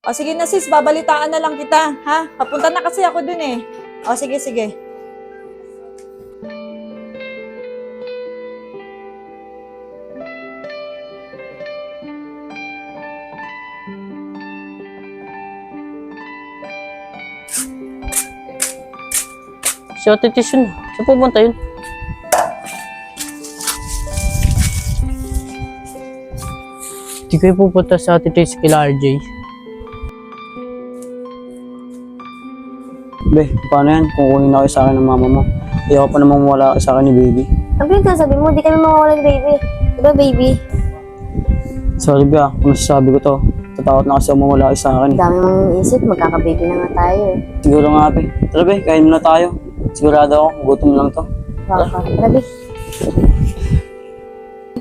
O sige na sis, babalitaan na lang kita, ha? Papunta na kasi ako dun eh. O sige, sige. Si Ate Tis yun. Saan pupunta yun? Hindi kayo pupunta sa Ate Tis kila RJ. Be, paano yan? Kung kunin na kayo sa akin ng mama mo. Ayaw pa namang wala kayo sa akin ni baby. Ang pinagsasabi mo, di kami mawawala ni baby. Diba, baby? Sorry ba, kung nasasabi ko to, tatakot na kasi ako mawala kayo sa akin. Ang dami mong iniisip, magkaka-baby na nga tayo eh. Siguro nga, be. Tara, be, kain muna tayo. Sigurado ako, gutom lang to. Baka, grabe.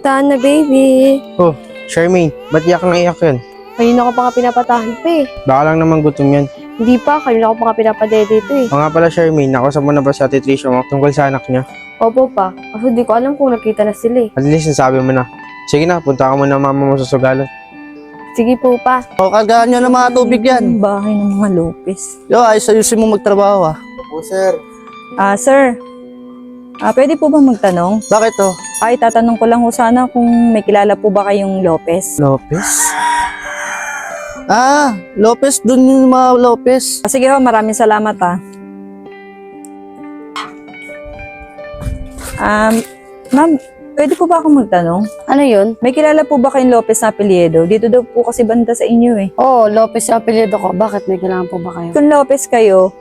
Taan na, baby. Oh, Charmaine, ba't iyak na iyak yun? Kanina ko pa nga pinapatahan pa eh. Baka lang naman gutom yan. Hindi pa, kanina ko pa nga pinapadede ito eh. O nga pala Charmaine, nakausap mo na ba si Ate Tricia mo tungkol sa anak niya? Opo pa, kasi di ko alam kung nakita na sila eh. At least nasabi mo na. Sige na, punta ka muna mama mo sa sugalan. Sige po pa. O, kargaan nyo ng mga tubig yan. Ang bahay ng mga Lopez. Yo, ayos-ayusin mo magtrabaho ah. Sir. Pwede po ba magtanong? Bakit to? Tatanong ko lang ho sana kung may kilala po ba kayong Lopez? Lopez? Ah, Lopez, dun yung mga Lopez. Sige ho, maraming salamat Ma'am, pwede po ba akong magtanong? Ano yun? May kilala po ba kayong Lopez na apelyido? Dito daw po kasi banda sa inyo eh. Oo, Lopez yung apelyido ko. Bakit may kailangan po ba kayo? Kung Lopez kayo,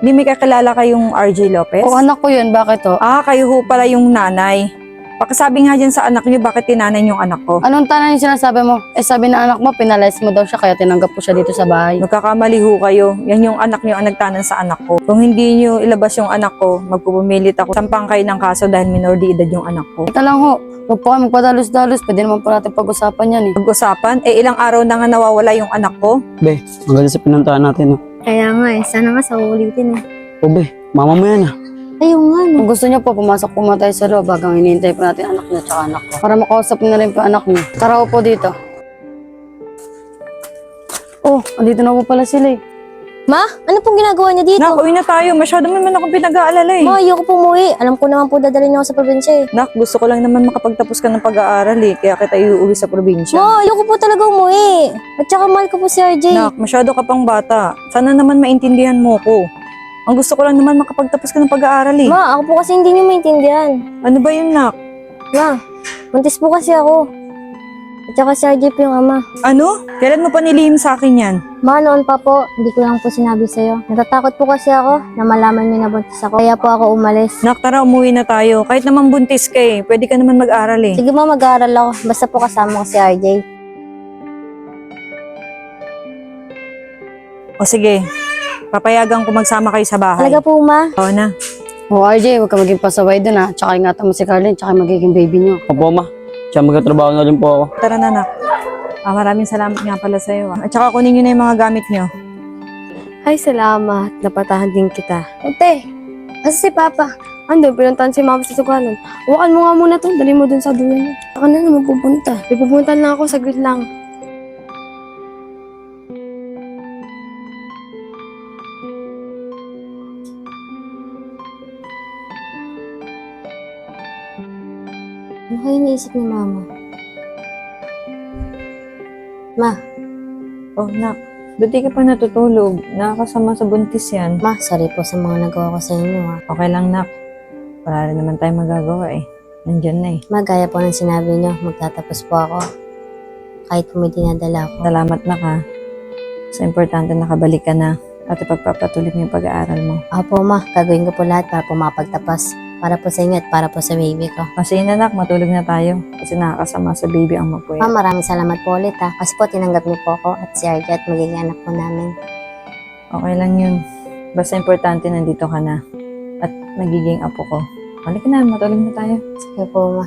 di may kakilala kayong RJ Lopez? Oo, anak ko yun. Bakit to? Kayo ho pala yung nanay. Pakisabi nga dyan sa anak niyo, bakit tinanay yung anak ko? Anong tanong yung sinasabi mo? Sabi na anak mo, pinalize mo daw siya kaya tinanggap po siya dito sa bahay. Nagkakamali ho kayo. Yan yung anak niyo ang nagtanan sa anak ko. Kung hindi niyo ilabas yung anak ko, magpupumilit ako. Sampang kayo ng kaso dahil minor de edad yung anak ko. Ito lang ho. Huwag po kami magpadalos-dalos. Pwede naman po natin pag-usapan yan eh. Pag-usapan, ilang araw na nga nawawala yung anak ko. Be, maganda sa pinuntahan natin, no? Kaya nga eh. Sana nga sa ulitin eh. O, be, mama mo yan, ah. Ayaw nga no. Kung gusto niyo po, pumasok po muna tayo sa loob habang hinihintay po natin anak niya tsaka anak ko. Para makausap na rin po anak niya. Tara po dito. Oh, andito na po pala sila eh. Ma, ano pong ginagawa niya dito? Nak, uwi na tayo. Masyado naman akong pinag-aalala eh. Ma, ayoko pong umuwi. Alam ko naman po dadalhin niyo ako sa probinsya eh. Nak, gusto ko lang naman makapagtapos ka ng pag-aaral eh. Kaya kita iuwi sa probinsya. Ma, ayoko po talaga umuwi. At saka mahal ko po si RJ. Nak, masyado ka pang bata. Sana naman maintindihan mo ko. Ang gusto ko lang naman makapagtapos ka ng pag-aaral eh. Ma, ako po kasi hindi niyo maintindihan. Ano ba yun, Nak? Ma, buntis po kasi ako. At saka si RJ po yung ama. Ano? Kailan mo pa nilihim sa akin yan? Ma, noon pa po, hindi ko lang po sinabi sa'yo. Natatakot po kasi ako na malaman niyo na buntis ako. Kaya po ako umalis. Nak, tara, umuwi na tayo. Kahit naman buntis ka eh. Pwede ka naman mag-aral eh. Sige ma, mag-aaral ako. Basta po kasama ko si RJ. O sige, papayagan ko magsama kayo sa bahay. Talaga po ma. Oo na. Oh, RJ, huwag ka maging pasaway dun ha. Tsaka ingatan mo si Carlin, tsaka magiging baby niyo. Opo, ma. Siya magkatrabaho na rin po ako. Tara na, Nak. Maraming salamat nga pala sa'yo. At saka kunin nyo na yung mga gamit nyo. Ay, salamat. Napatahan din kita. Ate, asa si Papa? Ando, pinuntahan si Mama sa sugalan. Huwakan mo nga muna to. Dali mo dun sa dulo niya. Saka na naman pupunta. May pupunta lang ako, saglit lang. Ano kayo iniisip ni Mama? Ma, Oh, Nak. Ba't di ka pa natutulog? Nakakasama sa buntis yan. Ma, sorry po sa mga nagawa ko sa inyo ha. Okay lang, Nak. Wala rin naman tayong magagawa eh. Nandyan na eh. Ma, gaya po ng sinabi niyo, magtatapos po ako. Kahit po may dinadala ako. Salamat, Nak ha. Sa importante nakabalik ka na at ipagpapatuloy mo yung pag-aaral mo. Opo ma, gagawin ko po lahat para po mapagtapas. Para po sa inyo at para po sa baby ko. Kasi yun na, Nak. Matulog na tayo. Kasi nakakasama sa baby ang magpuya. Ma, maraming salamat po ulit ha. Kasi po tinanggap niyo po ako at si RJ at magiging anak po namin. Okay lang yun. Basta importante nandito ka na. At magiging apo ko. Balik na, matulog na tayo. Sige po ma.